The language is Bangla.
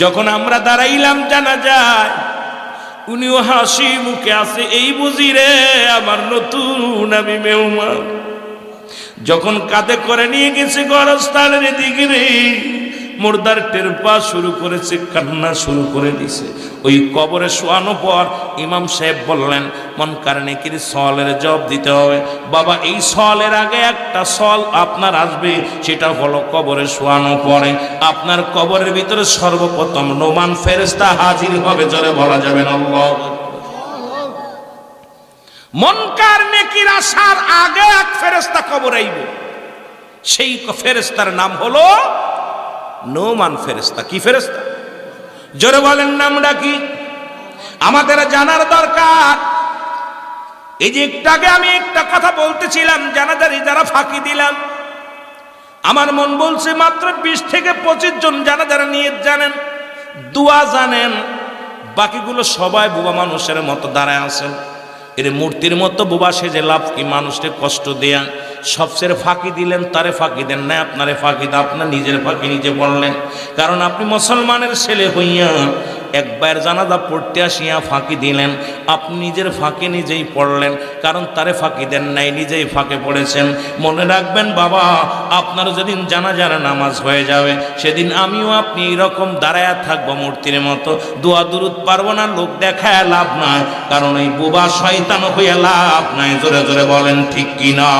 যখন আমরা দাঁড়াইলাম জানাজায়, উনিও হাসি মুখে আছে, এই বুঝি রে আমার নতুন আমি মেহমান। যখন কাঁধে করে নিয়ে গেছে গরস্থানের দিকে রে, মুর্দার টের পা শুরু করেছে, কান্না শুরু করে দিছে। ওই কবরে শোয়ানো পর ইমাম সাহেব বললেন, মনকার নেকির সওয়ালের জবাব দিতে হবে। বাবা, এই সওয়ালের আগে একটা সওয়াল আপনার আসবে, সেটা হলো কবরে শোয়ানো পরে আপনার কবরের ভিতরে সর্বপ্রথম নোমান ফেরেশতা হাজির হবে। জোরে বলা যাবে না আল্লাহু আকবার। মনকার নেকির আসার আগে এক ফেরেশতা কবরে আইবে, সেই ফেরেশতার নাম হলো নোমান ফেরেশতা। কি ফেরেশতা? জোরে বলেন নামটা কি? আমাদের জানার দরকার। এই যে একটু আগে আমি একটা কথা বলতেছিলাম, জানাজারি যারা ফাঁকি দিলাম, আমার মন বলছে মাত্র 20 থেকে 25 জন জানাজারা নিয়ে জানেন, দোয়া জানেন, বাকিগুলো সবাই বোবা মানুষের মতো দাঁড়ায় আছেন। এর মূর্তির মতো বোবা সেজে লাভ কি? মানুষকে কষ্ট দেয়া। সবচেয়ে ফাঁকি দিলেন, তারে ফাঁকি দেন না, আপনারে ফাঁকি দেন, আপনার নিজের ফাঁকি নিজে পড়লেন। কারণ আপনি মুসলমানের ছেলে হইয়া একবার জানাজা পড়তে আসিয়া ফাঁকি দিলেন, আপনি নিজের ফাঁকি নিজেই পড়লেন, কারণ তারে ফাঁকি দেন নাই, নিজেই ফাঁকে পড়েছেন। মনে রাখবেন বাবা, আপনার যেদিন জানাজার নামাজ হয়ে যাবে, সেদিন আমিও আপনি এরকম দাঁড়ায়া থাকবো মূর্তির মতো, দোয়া দুরুদ পারবো না, লোক দেখায় লাভ নাই, কারণ এই বোবা শয়তান হইয়া লাভ নাই। জোরে জোরে বলেন ঠিক কিনা?